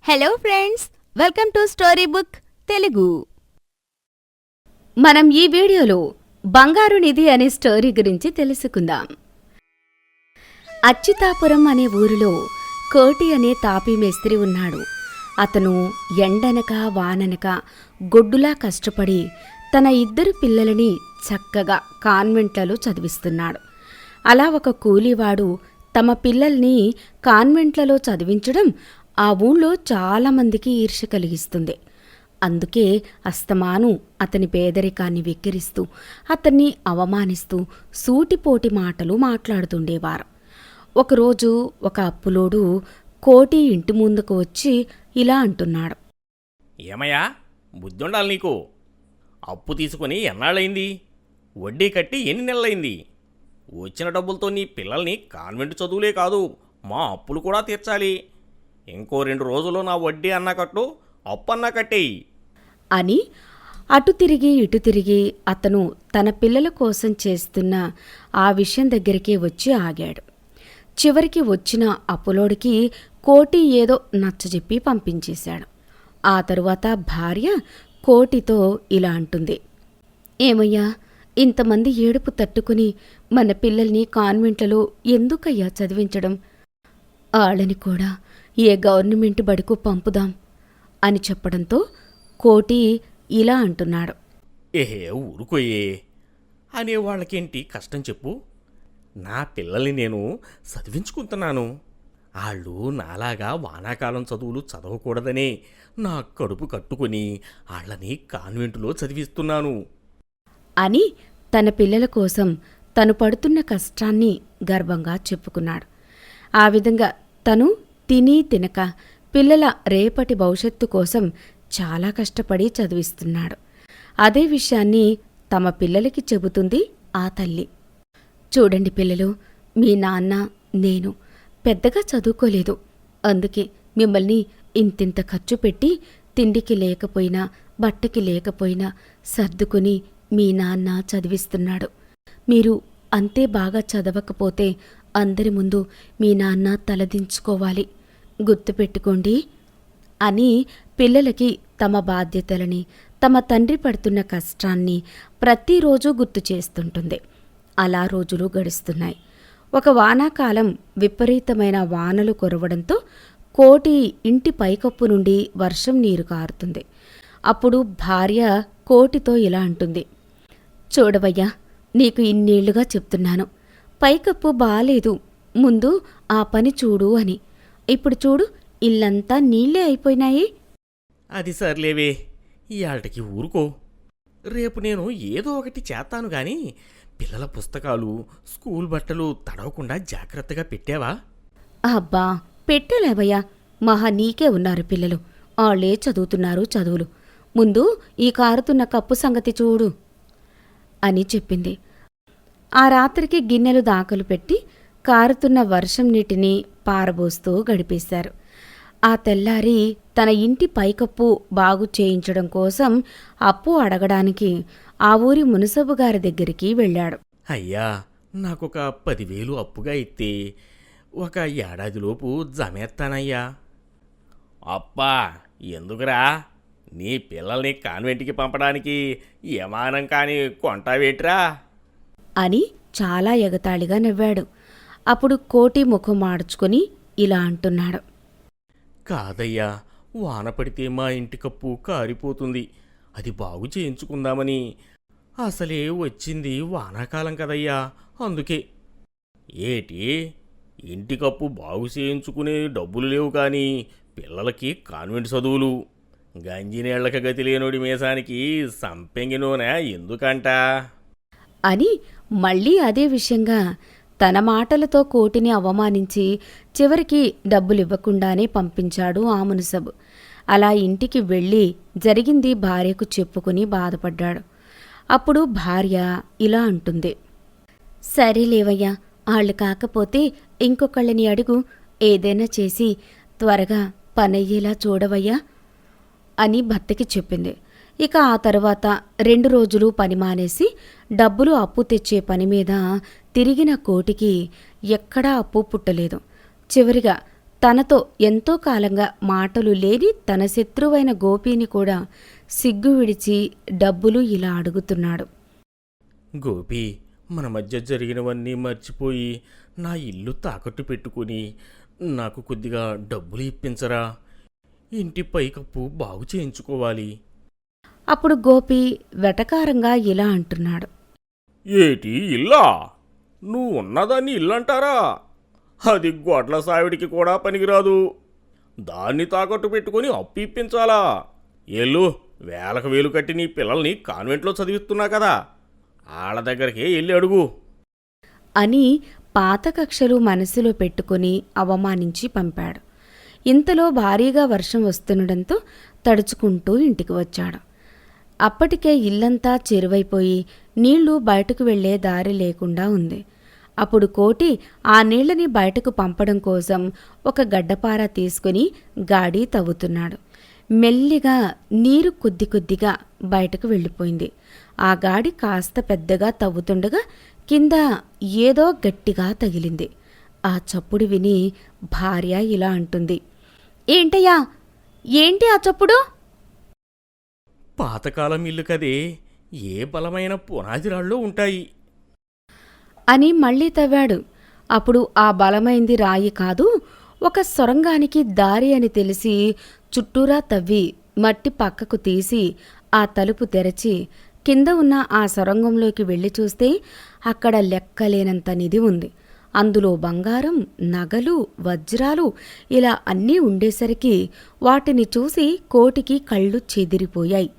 Hello friends, welcome to story book Telugu. మనం ఈ వీడియోలో బంగారు నిధి అనే స్టోరీ గురించి తెలుసుకుందాం. అచ్యుతాపురం అనే ఊరిలో కోటి అనే తాపీ మేస్త్రి ఉన్నాడు. అతను ఎండనక వాననక గొడ్డులా కష్టపడి తన ఇద్దరు పిల్లలని చక్కగా కాన్వెంట్లలో చదివిస్తున్నాడు. అలా ఒక కూలీవాడు తమ పిల్లల్ని కాన్వెంట్లలో చదివించడం ఆ ఊళ్ళో చాలామందికి ఈర్ష్య కలిగిస్తుంది. అందుకే అస్తమాను అతని పేదరికాన్ని వెక్కిరిస్తూ అతన్ని అవమానిస్తూ సూటిపోటి మాటలు మాట్లాడుతుండేవారు. ఒకరోజు ఒక అప్పులోడు కోటి ఇంటి ముందుకు వచ్చి ఇలా అంటున్నాడు. ఏమయ్యా, బుద్ధుండాలి నీకు. అప్పు తీసుకుని ఎన్నాళ్ళయింది? వడ్డీ కట్టి ఎన్ని నెలలైంది? వచ్చిన డబ్బులతో నీ పిల్లల్ని కాన్వెంట్ చదువులే కాదు, మా అప్పులు కూడా తీర్చాలి. ఇంకో 2 రోజుల్లో నా వడ్డీ అన్నా కట్టు, అప్పు అన్నా కట్టేయి అని అటు తిరిగి ఇటు తిరిగి అతను తన పిల్లల కోసం చేస్తున్న ఆ విషయం దగ్గరికి వచ్చి ఆగాడు. చివరికి వచ్చిన అప్పులోడికి కోటి ఏదో నచ్చజెప్పి పంపించేశాడు. ఆ తరువాత భార్య కోటితో ఇలా అంటుంది. ఏమయ్యా, ఇంతమంది ఏడుపు తట్టుకుని మన పిల్లల్ని కాన్వెంట్లలో ఎందుకయ్యా చదివించడం? ఆళ్ళని కూడా ఏ గవర్నమెంట్ బడికు పంపుదాం అని చెప్పడంతో కోటి ఇలా అంటున్నాడు. ఏహే ఊరుకోయే, అనేవాళ్ళకేంటి కష్టం చెప్పు. నా పిల్లల్ని నేను చదివించుకుంటున్నాను. వాళ్ళు నాలాగా వానాకాలం చదువులు చదవకూడదనే నా కడుపు కట్టుకుని వాళ్ళని కాన్వెంటులో చదివిస్తున్నాను అని తన పిల్లల కోసం తను పడుతున్న కష్టాన్ని గర్వంగా చెప్పుకున్నాడు. ఆ విధంగా తను తిని తినక పిల్లల రేపటి భవిష్యత్తు కోసం చాలా కష్టపడి చదివిస్తున్నాడు. అదే విషయాన్ని తమ పిల్లలకి చెబుతుంది ఆ తల్లి. చూడండి పిల్లలు, మీ నాన్న నేను పెద్దగా చదువుకోలేదు. అందుకే మిమ్మల్ని ఇంతింత ఖర్చు పెట్టి తిండికి లేకపోయినా బట్టకి లేకపోయినా సర్దుకుని మీ నాన్న చదివిస్తున్నాడు. మీరు అంతే బాగా చదవకపోతే అందరి ముందు మీ నాన్న తలదించుకోవాలి, గుర్తుపెట్టుకోండి అని పిల్లలకి తమ బాధ్యతలని, తమ తండ్రి పడుతున్న కష్టాన్ని ప్రతిరోజు గుర్తు చేస్తుంటుంది. అలా రోజులు గడుస్తున్నాయి. ఒక వానాకాలం విపరీతమైన వానలు కురవడంతో కోటి ఇంటి పైకప్పు నుండి వర్షం నీరు కారుతుంది. అప్పుడు భార్య కోటితో ఇలా అంటుంది. చూడవయ్యా, నీకు ఇన్నేళ్లుగా చెప్తున్నాను, పైకప్పు బాలేదు, ముందు ఆ పని చూడు అని. ఇప్పుడు చూడు, ఇల్లంతా నీళ్లే అయిపోయినాయి. అది సర్లేవే, ఇయాళ్ళకి ఊరుకో. రేపు నేను ఏదో ఒకటి చేస్తాను గాని పిల్లల పుస్తకాలు, స్కూల్ బట్టలు తడవకుండా జాగ్రత్తగా పెట్టావా? అబ్బా, పెట్టలేవయ్యా, మహా నీకే ఉన్నారు పిల్లలు. ఆళ్లే చదువుతున్నారు చదువులు. ముందు ఈ కారుతున్న కప్పు సంగతి చూడు అని చెప్పింది. ఆ రాత్రికి గిన్నెలు దాకలు పెట్టి కారుతున్న వర్షం నీటిని పారబోస్తూ గడిపేశారు. ఆ తెల్లారి తన ఇంటి పైకప్పు బాగు చేయించడం కోసం అప్పు అడగడానికి ఆ ఊరి మునసబు గారి దగ్గరికి వెళ్ళాడు. అయ్యా, నాకొక 10,000 అప్పుగా ఇస్తే 1 ఏడాదిలోపు జమేస్తానయ్యా. అప్పా, ఎందుకురా? నీ పిల్లల్ని కాన్వెంట్కి పంపడానికి యమానం కాని కొంటావేట్రా అని చాలా ఎగతాళిగా నవ్వాడు. అప్పుడు కోటి ముఖం మార్చుకుని ఇలా అంటున్నాడు. కాదయ్యా, వాన పడితే మా ఇంటి కప్పు కారిపోతుంది, అది బాగు చేయించుకుందామని. అసలే వచ్చింది వానాకాలం కదయ్యా, అందుకే. ఏటి, ఇంటి కప్పు బాగు చేయించుకునే డబ్బులు లేవు కానీ పిల్లలకి కాన్వెంట్ చదువులు? గంజినేళ్లకి గతి లేనోడి మీసానికి సంపెంగి నూనె ఎందుకంట అని మళ్ళీ అదే విషయంగా తన మాటలతో కోటిని అవమానించి చివరికి డబ్బులివ్వకుండానే పంపించాడు ఆ మునసబు. అలా ఇంటికి వెళ్ళి జరిగింది భార్యకు చెప్పుకుని బాధపడ్డాడు. అప్పుడు భార్య ఇలా అంటుంది. సరేలేవయ్యా, ఆళ్ళు కాకపోతే ఇంకొకళ్ళని అడుగు, ఏదైనా చేసి త్వరగా పనయ్యేలా చూడవయ్యా అని భర్తకి చెప్పింది. ఇక ఆ తరువాత 2 రోజులు పని మానేసి డబ్బులు అప్పు తెచ్చే పని మీద తిరిగిన కోటికి ఎక్కడా అప్పు పుట్టలేదు. చివరిగా తనతో ఎంతో కాలంగా మాటలు లేని తన శత్రువైన గోపీని కూడా సిగ్గు విడిచి డబ్బులు ఇలా అడుగుతున్నాడు. గోపి, మన మధ్య జరిగినవన్నీ మర్చిపోయి నా ఇల్లు తాకట్టు పెట్టుకుని నాకు కొద్దిగా డబ్బులు ఇప్పించరా. ఇంటి పైకప్పు బాగు చేయించుకోవాలి. అప్పుడు గోపి వెటకారంగా ఇలా అంటున్నాడు. ఏటి ఇల్లా? నువ్వు ఉన్నదాన్ని ఇల్లంటారా? అది గొడ్ల సావిడికి కూడా పనికిరాదు. దాన్ని తాకట్టు పెట్టుకుని అప్పు ఇప్పించాలా? ఎల్లు, వేలకు వేలు కట్టి నీ పిల్లల్ని కాన్వెంట్లో చదివిస్తున్నా కదా, ఆళ్ళ దగ్గరికే వెళ్ళి అడుగు అని పాత కక్షలు మనసులో పెట్టుకుని అవమానించి పంపాడు. ఇంతలో భారీగా వర్షం వస్తుండడంతో తడుచుకుంటూ ఇంటికి వచ్చాడు. అప్పటికే ఇల్లంతా చెరువైపోయి నీళ్లు బయటకు వెళ్లే దారి లేకుండా ఉంది. అప్పుడు కోటి ఆ నీళ్లని బయటకు పంపడం కోసం ఒక గడ్డపార తీసుకుని గాడి తవ్వుతున్నాడు. మెల్లిగా నీరు కొద్ది కొద్దిగా బయటకు వెళ్ళిపోయింది. ఆ గాడి కాస్త పెద్దగా తవ్వుతుండగా కింద ఏదో గట్టిగా తగిలింది. ఆ చప్పుడు విని భార్య ఇలా అంటుంది. ఏంటయ్యా, ఏంటి ఆ చప్పుడు? పాతకాలం ఇల్లు కదే, ఏ బలమైన పునాదిరాళ్ళు ఉంటాయి అని మళ్ళీ తవ్వాడు. అప్పుడు ఆ బలమైంది రాయి కాదు, ఒక సొరంగానికి దారి అని తెలిసి చుట్టూరా తవ్వి మట్టి పక్కకు తీసి ఆ తలుపు తెరచి కింద ఉన్న ఆ సొరంగంలోకి వెళ్ళి చూస్తే అక్కడ లెక్కలేనంత నిధి ఉంది. అందులో బంగారం, నగలు, వజ్రాలు ఇలా అన్నీ ఉండేసరికి వాటిని చూసి కోటికి కళ్ళు చెదిరిపోయాయి.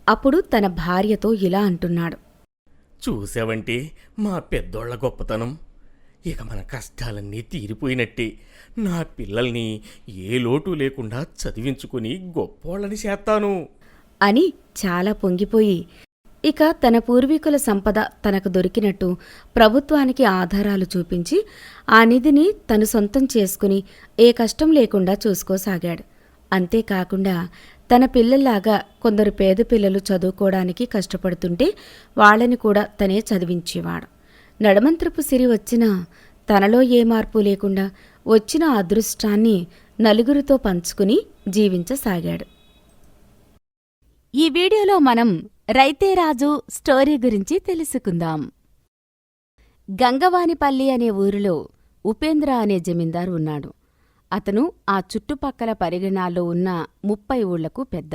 అప్పుడు తన భార్యతో ఇలా అంటున్నాడు. చూసావంటే మా పెద్దోళ్ల గొప్పతనం. ఇక మన కష్టాలన్నీ తీరిపోయినట్టే. నా పిల్లల్ని ఏ లోటు లేకుండా చదివించుకుని గొప్పోళ్ళని చేస్తాను అని చాలా పొంగిపోయి ఇక తన పూర్వీకుల సంపద తనకు దొరికినట్టు ప్రభుత్వానికి ఆధారాలు చూపించి ఆ నిధిని తను సొంతం చేసుకుని ఏ కష్టం లేకుండా చూసుకోసాగాడు. అంతేకాకుండా తన పిల్లల్లాగా కొందరు పేద పిల్లలు చదువుకోవడానికి కష్టపడుతుంటే వాళ్ళని కూడా తనే చదివించేవాడు. నడమంత్రపు సిరి వచ్చినా తనలో ఏ మార్పు లేకుండా వచ్చిన అదృష్టాన్ని నలుగురితో పంచుకుని జీవించసాగాడు. ఈ వీడియోలో మనం రైతే రాజు స్టోరీ గురించి తెలుసుకుందాం. గంగవానిపల్లి అనే ఊరిలో ఉపేంద్ర అనే జమీందారు ఉన్నాడు. అతను ఆ చుట్టుపక్కల పరిగణాల్లో ఉన్న 30 ఊళ్లకు పెద్ద.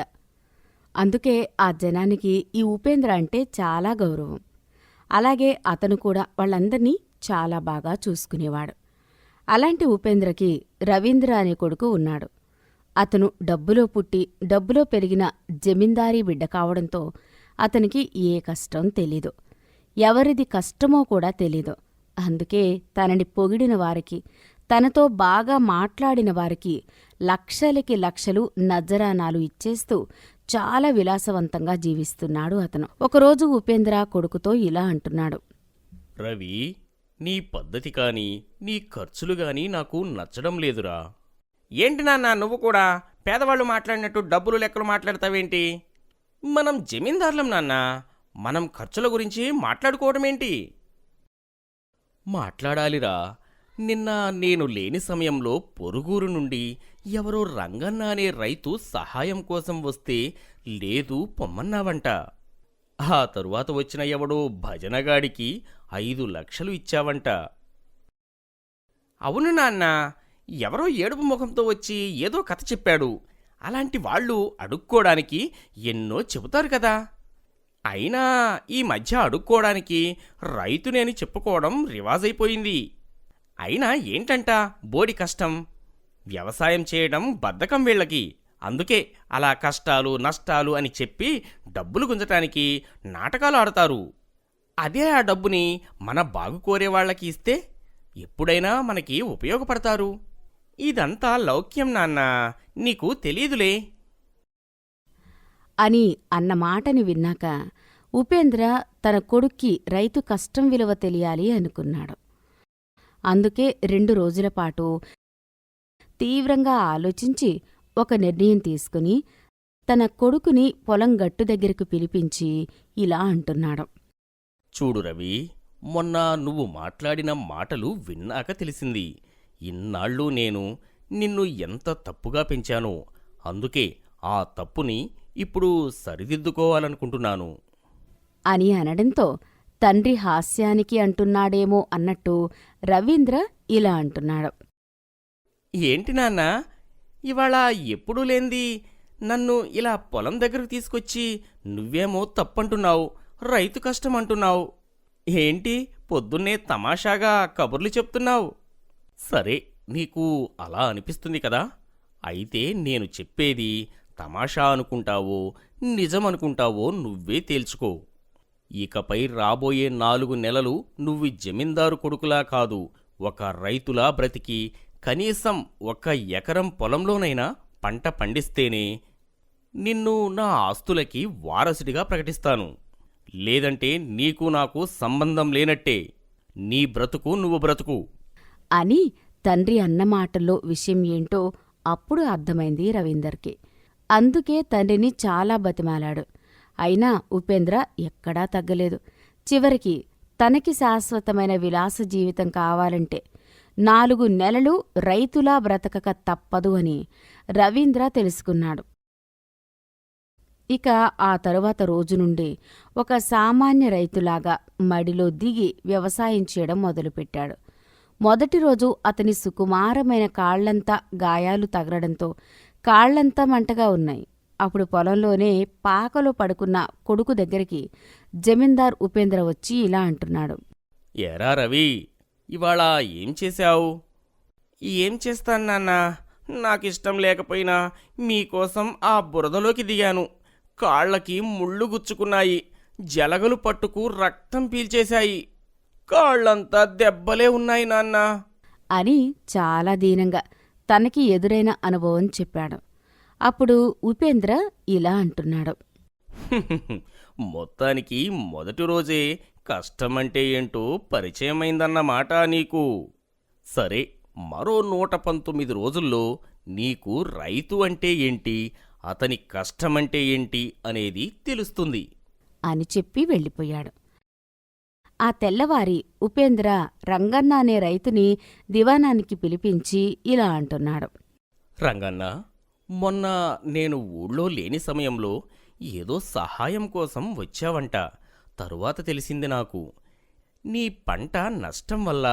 అందుకే ఆ జనానికి ఈ ఉపేంద్ర అంటే చాలా గౌరవం. అలాగే అతను కూడా వాళ్ళందర్నీ చాలా బాగా చూసుకునేవాడు. అలాంటి ఉపేంద్రకి రవీంద్ర అనే కొడుకు ఉన్నాడు. అతను డబ్బులో పుట్టి డబ్బులో పెరిగిన జమీందారీ బిడ్డ కావడంతో అతనికి ఏ కష్టం తెలీదు, ఎవరిది కష్టమో కూడా తెలీదు. అందుకే తనని పొగిడిన వారికి, తనతో బాగా మాట్లాడిన వారికి లక్షలకి లక్షలు నజరానాలు ఇచ్చేస్తూ చాలా విలాసవంతంగా జీవిస్తున్నాడు అతను. ఒకరోజు ఉపేంద్ర కొడుకుతో ఇలా అంటున్నాడు. రవి, నీ పద్ధతి కానీ నీ ఖర్చులు గాని నాకు నచ్చడం లేదురా. ఏంటి నాన్న, నువ్వు కూడా పేదవాళ్ళు మాట్లాడినట్టు డబ్బులు లెక్కలు మాట్లాడతావేంటి? మనం జమీందారులం నాన్న, మనం ఖర్చుల గురించి మాట్లాడుకోవడమేంటి? మాట్లాడాలిరా. నిన్న నేను లేని సమయంలో పొరుగురు నుండి ఎవరో రంగన్న అనే రైతు సహాయం కోసం వస్తే లేదు పొమ్మన్నావంట. ఆ తరువాత వచ్చిన ఎవడో భజనగాడికి 5 లక్షలు ఇచ్చావంట. అవును నాన్న, ఎవరో ఏడుపు ముఖంతో వచ్చి ఏదో కథ చెప్పాడు. అలాంటి వాళ్ళు అడుక్కోడానికి ఎన్నో చెబుతారు కదా. అయినా ఈ మధ్య అడుక్కోవడానికి రైతుని అని చెప్పుకోవడం రివాజైపోయింది. అయినా ఏంటంట బోడి కష్టం? వ్యవసాయం చేయడం బద్ధకం వీళ్ళకి. అందుకే అలా కష్టాలు నష్టాలు అని చెప్పి డబ్బులు గుంజటానికి నాటకాలు ఆడతారు. అదే ఆ డబ్బుని మన బాగు కోరేవాళ్లకి ఇస్తే ఎప్పుడైనా మనకి ఉపయోగపడతారు. ఇదంతా లౌక్యం నాన్న, నీకు తెలీదులే అని అన్న మాటని విన్నాక ఉపేంద్ర తన కొడుక్కి రైతు కష్టం విలువ తెలియాలి అనుకున్నాడు. అందుకే 2 రోజులపాటు తీవ్రంగా ఆలోచించి ఒక నిర్ణయం తీసుకుని తన కొడుకుని పొలం గట్టు దగ్గరకు పిలిపించి ఇలా అంటున్నాడు. చూడు రవి, మొన్న నువ్వు మాట్లాడిన మాటలు విన్నాక తెలిసింది. ఇన్నాళ్ళు నేను నిన్ను ఎంత తప్పుగా పెంచానో. అందుకే ఆ తప్పుని ఇప్పుడు సరిదిద్దుకోవాలనుకుంటున్నాను. అని అనడంతో తండ్రి హాస్యానికి అంటున్నాడేమో అన్నట్టు రవీంద్ర ఇలా అంటున్నాడు. ఏంటి నాన్నా, ఇవాళ ఎప్పుడూ లేంది నన్ను ఇలా పొలం దగ్గరకు తీసుకొచ్చి నువ్వేమో తప్పంటున్నావు, రైతు కష్టం అంటున్నావు. ఏంటి పొద్దున్నే తమాషాగా కబుర్లు చెప్తున్నావు? సరే, నీకు అలా అనిపిస్తుంది కదా. అయితే నేను చెప్పేది తమాషా అనుకుంటావో నిజమనుకుంటావో నువ్వే తేల్చుకో. ఇకపై రాబోయే 4 నెలలు నువ్వు జమీందారు కొడుకులా కాదు, ఒక రైతులా బ్రతికి కనీసం 1 ఎకరం పొలంలోనైనా పంట పండిస్తేనే నిన్ను నా ఆస్తులకి వారసుడిగా ప్రకటిస్తాను. లేదంటే నీకు నాకు సంబంధం లేనట్టే. నీ బ్రతుకు నువ్వు బ్రతుకు. అని తండ్రి అన్న మాటల్లో విషయం ఏంటో అప్పుడు అర్థమైంది రవీందర్కి. అందుకే తండ్రిని చాలా బతిమాలాడు. అయినా ఉపేంద్ర ఎక్కడా తగ్గలేదు. చివరికి తనకి శాశ్వతమైన విలాస జీవితం కావాలంటే 4 నెలలు రైతులా బ్రతకక తప్పదు అని రవీంద్ర తెలుసుకున్నాడు. ఇక ఆ తరువాత రోజు నుండి ఒక సామాన్య రైతులాగా మడిలో దిగి వ్యవసాయం చేయడం మొదలుపెట్టాడు. మొదటి రోజు అతని సుకుమారమైన కాళ్లంతా గాయాలు తగలడంతో కాళ్లంతా మంటగా ఉన్నాయి. అప్పుడు పొలంలోనే పాకలో పడుకున్న కొడుకు దగ్గరికి జమీందార్ ఉపేంద్ర వచ్చి ఇలా అంటున్నాడు. ఏరా రవి, ఇవాళ ఏం చేశావు? ఏం చేస్తాను నాన్నా, నాకిష్టం లేకపోయినా మీకోసం ఆ బురదలోకి దిగాను. కాళ్ళకి ముళ్ళు గుచ్చుకున్నాయి, జలగలు పట్టుకు రక్తం పీల్చేశాయి. కాళ్ళంతా దెబ్బలే ఉన్నాయి నాన్నా అని చాలా దీనంగా తనకి ఎదురైన అనుభవం చెప్పాడు. అప్పుడు ఉపేంద్ర ఇలా అంటున్నాడు. మొత్తానికి మొదటి రోజే కష్టమంటే ఏంటో పరిచయమైందన్నమాట నీకు. సరే, మరో 119 రోజుల్లో నీకు రైతు అంటే ఏంటి, అతని కష్టమంటే ఏంటి అనేది తెలుస్తుంది అని చెప్పి వెళ్ళిపోయాడు. ఆ తెల్లవారి ఉపేంద్ర రంగన్న అనే రైతుని దివాణానికి పిలిపించి ఇలా అంటున్నాడు. రంగన్న, మొన్న నేను ఊళ్ళో లేని సమయంలో ఏదో సహాయం కోసం వచ్చావంట. తరువాత తెలిసింది నాకు. నీ పంట నష్టం వల్ల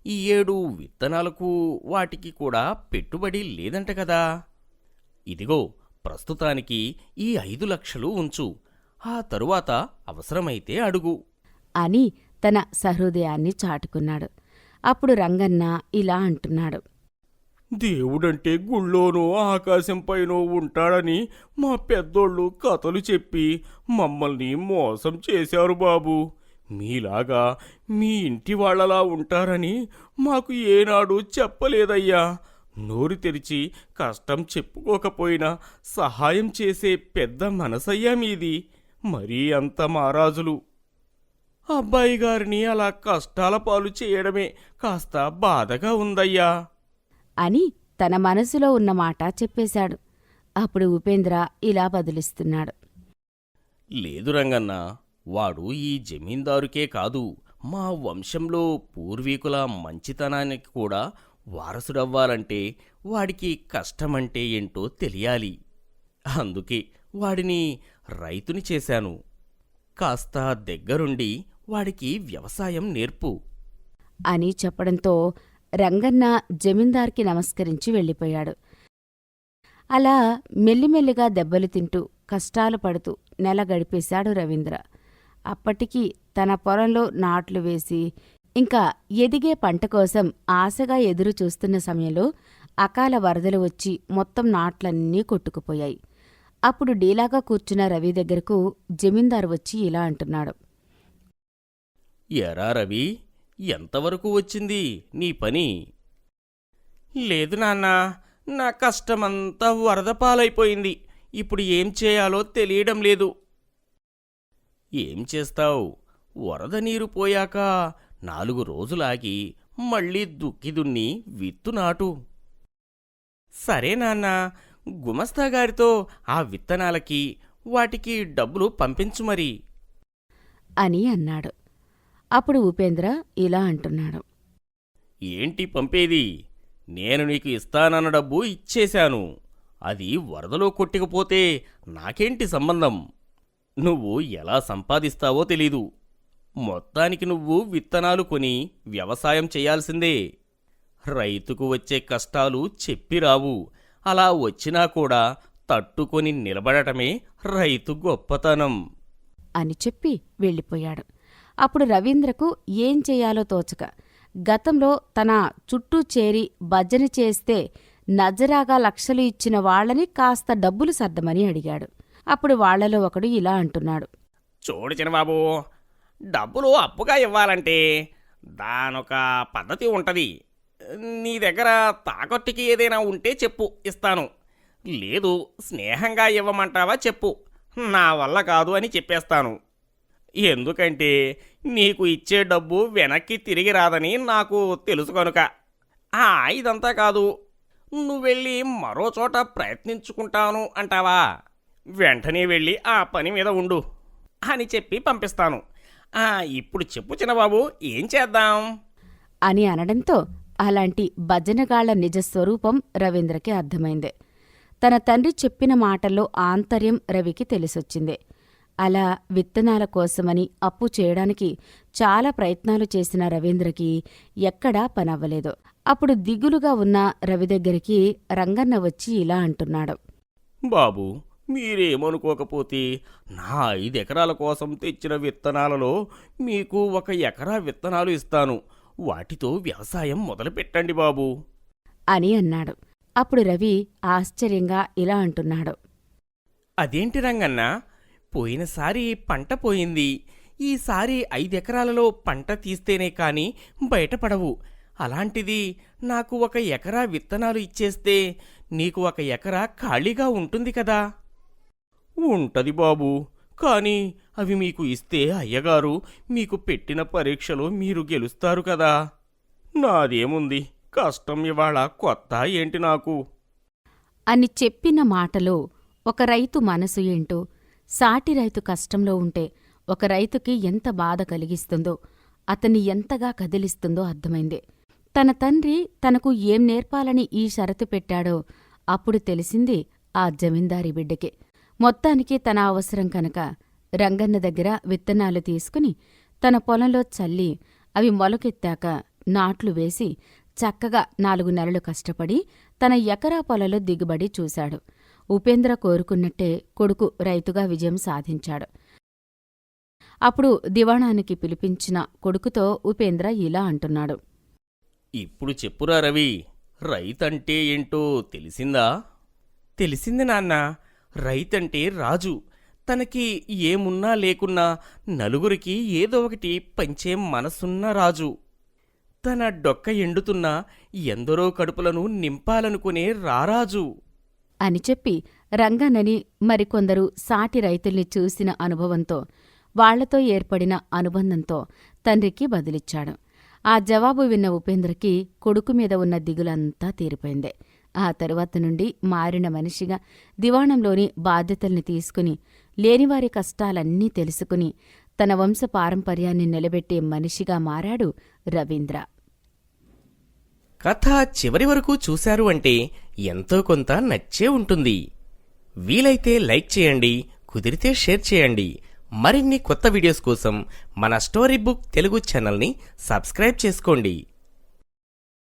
ఈ 7 విత్తనాలకు వాటికి కూడా పెట్టుబడి లేదంట కదా. ఇదిగో ప్రస్తుతానికి ఈ 5 లక్షలు ఉంచు, ఆ తరువాత అవసరమైతే అడుగు అని తన సహృదయాన్ని చాటుకున్నాడు. అప్పుడు రంగన్న ఇలా అంటున్నాడు. దేవుడంటే గుళ్ళోనో ఆకాశంపైనో ఉంటాడని మా పెద్దోళ్ళు కథలు చెప్పి మమ్మల్ని మోసం చేశారు బాబు. మీలాగా మీ ఇంటి వాళ్ళలా ఉంటారని మాకు ఏనాడు చెప్పలేదయ్యా. నోరు తెరిచి కష్టం చెప్పుకోకపోయినా సహాయం చేసే పెద్ద మనసయ్యా మీది. మరీ అంత మారాజులు. అబ్బాయి గారిని అలా కష్టాల పాలు చేయడమే కాస్త బాధగా ఉందయ్యా అని తన మనసులో ఉన్న మాట చెప్పేశాడు. అప్పుడు ఉపేంద్ర ఇలా బదులిస్తున్నాడు. లేదు రంగన్న, వాడు ఈ జమీందారుకే కాదు, మా వంశంలో పూర్వీకుల మంచితనానికి కూడా వారసుడవ్వాలంటే వాడికి కష్టమంటే ఏంటో తెలియాలి. అందుకే వాడిని రైతుని చేశాను. కాస్త దగ్గరుండి వాడికి వ్యవసాయం నేర్పు అని చెప్పడంతో రంగన్న జమీందార్కి నమస్కరించి వెళ్ళిపోయాడు. అలా మెల్లిమెల్లిగా దెబ్బలు తింటూ కష్టాలు పడుతూ నెల గడిపేశాడు రవీంద్ర. అప్పటికి తన పొలంలో నాట్లు వేసి ఇంకా ఎదిగే పంట కోసం ఆశగా ఎదురు చూస్తున్న సమయంలో అకాల వరదలు వచ్చి మొత్తం నాట్లన్నీ కొట్టుకుపోయాయి. అప్పుడు డీలాగా కూర్చున్న రవి దగ్గరకు జమీందారు వచ్చి ఇలా అంటున్నాడు. ఎరా రవి, ఎంతవరకు వచ్చింది నీ పని? లేదు నాన్నా, నా కష్టమంతా వరద పాలైపోయింది. ఇప్పుడు ఏం చేయాలో తెలియడం లేదు. ఏం చేస్తావు? వరద నీరు పోయాక 4 రోజులాగి మళ్ళీ దుక్కి దున్ని విత్తు నాటు. సరే నాన్నా, గుమస్తాగారితో ఆ విత్తనాలకి వాటికి డబ్బులు పంపించు మరి అని అన్నాడు. అప్పుడు ఉపేంద్ర ఇలా అంటున్నాడు. ఏంటి పంపేది? నేను నీకు ఇస్తానన్న డబ్బు ఇచ్చేశాను. అది వరదలో కొట్టుకుపోతే నాకేంటి సంబంధం? నువ్వు ఎలా సంపాదిస్తావో తెలీదు. మొత్తానికి నువ్వు విత్తనాలు కొని వ్యవసాయం చేయాల్సిందే. రైతుకు వచ్చే కష్టాలు చెప్పిరావు. అలా వచ్చినా కూడా తట్టుకొని నిలబడటమే రైతు గొప్పతనం అని చెప్పి వెళ్ళిపోయాడు. అప్పుడు రవీంద్రకు ఏం చెయ్యాలో తోచక గతంలో తన చుట్టూ చేరి భజన చేస్తే నజరాగా లక్షలు ఇచ్చిన వాళ్ళని కాస్త డబ్బులు సర్దమని అడిగాడు. అప్పుడు వాళ్లలో ఒకడు ఇలా అంటున్నాడు. చూడు చిన్నబాబు, డబ్బులు అప్పుగా ఇవ్వాలంటే దానొక పద్ధతి ఉంటది. నీ దగ్గర తాకట్టుకి ఏదైనా ఉంటే చెప్పు, ఇస్తాను. లేదు స్నేహంగా ఇవ్వమంటావా చెప్పు, నా వల్ల కాదు అని చెప్పేస్తాను. ఎందుకంటే నీకు ఇచ్చే డబ్బు వెనక్కి తిరిగి రాదని నాకు తెలుసు కనుక. ఇదంతా కాదు, నువ్వెళ్ళి మరో చోట ప్రయత్నించుకుంటాను అంటావా? వెంటనే వెళ్ళి ఆ పని మీద ఉండు అని చెప్పి పంపిస్తాను. ఇప్పుడు చెప్పు చిన్నబాబు, ఏం చేద్దాం అని అనడంతో అలాంటి భజనగాళ్ల నిజస్వరూపం రవీంద్రకి అర్థమైంది. తన తండ్రి చెప్పిన మాటల్లో ఆంతర్యం రవికి తెలిసొచ్చింది. అలా విత్తనాల కోసమని అప్పు చేయడానికి చాలా ప్రయత్నాలు చేసిన రవీంద్రకి ఎక్కడా పనవ్వలేదు. అప్పుడు దిగులుగా ఉన్న రవి దగ్గరికి రంగన్న వచ్చి ఇలా అంటున్నాడు. బాబు, మీరేమనుకోకపోతే నా 5 ఎకరాల కోసం తెచ్చిన విత్తనాలలో మీకు 1 ఎకరా విత్తనాలు ఇస్తాను. వాటితో వ్యవసాయం మొదలుపెట్టండి బాబు అని అన్నాడు. అప్పుడు రవి ఆశ్చర్యంగా ఇలా అంటున్నాడు. అదేంటి రంగన్న, పోయినసారి పంట పోయింది. ఈసారి 5 ఎకరాలలో పంట తీస్తేనే కాని బయటపడవు. అలాంటిది నాకు 1 ఎకరా విత్తనాలు ఇచ్చేస్తే నీకు 1 ఎకరా ఖాళీగా ఉంటుంది కదా. ఉంటది బాబు, కానీ అవి మీకు ఇస్తే అయ్యగారు మీకు పెట్టిన పరీక్షలో మీరు గెలుస్తారు కదా. నాదేముంది, కష్టం ఇవాళ కొత్త ఏంటి నాకు అని చెప్పిన మాటలో ఒక రైతు మనసు ఏంటో, సాటి రైతు కష్టంలో ఉంటే ఒక రైతుకి ఎంత బాధ కలిగిస్తుందో, అతన్ని ఎంతగా కదిలిస్తుందో అర్థమైంది. తన తండ్రి తనకు ఏం నేర్పాలని ఈ షరతు పెట్టాడో అప్పుడు తెలిసింది ఆ జమీందారీ బిడ్డకి. మొత్తానికి తన అవసరం కనుక రంగన్న దగ్గర విత్తనాలు తీసుకుని తన పొలంలో చల్లి అవి మొలకెత్తాక నాట్లు వేసి చక్కగా 4 నెలలు కష్టపడి తన ఎకరా పొలంలో దిగుబడి చూశాడు. ఉపేంద్ర కోరుకున్నట్టే కొడుకు రైతుగా విజయం సాధించాడు. అప్పుడు దివాణానికి పిలిపించిన కొడుకుతో ఉపేంద్ర ఇలా అంటున్నాడు. ఇప్పుడు చెప్పురా రవి, రైతంటే ఏంటో తెలిసిందా? తెలిసింది నాన్న. రైతంటే రాజు. తనకి ఏమున్నా లేకున్నా నలుగురికి ఏదో ఒకటి పంచే మనసున్న రాజు. తన డొక్క ఎండుతున్నా ఎందరో కడుపులను నింపాలనుకునే రారాజు అని చెప్పి రంగన్నని మరికొందరు సాటి రైతుల్ని చూసిన అనుభవంతో వాళ్లతో ఏర్పడిన అనుబంధంతో తండ్రికి బదిలిచ్చాడు. ఆ జవాబు విన్న ఉపేంద్రకి కొడుకు మీద ఉన్న దిగులంతా తీరిపోయింది. ఆ తరువాత నుండి మారిన మనిషిగా దివాణంలోని బాధ్యతల్ని తీసుకుని లేనివారి కష్టాలన్నీ తెలుసుకుని తన వంశ పారంపర్యాన్ని నిలబెట్టే మనిషిగా మారాడు రవీంద్ర. కథ చివరి వరకు చూశారు అంటే ఎంతో కొంత నచ్చే ఉంటుంది. వీలైతే లైక్ చేయండి, కుదిరితే షేర్ చేయండి. మరిన్ని కొత్త వీడియోస్ కోసం మన స్టోరీ బుక్ తెలుగు ఛానల్ని సబ్స్క్రైబ్ చేసుకోండి.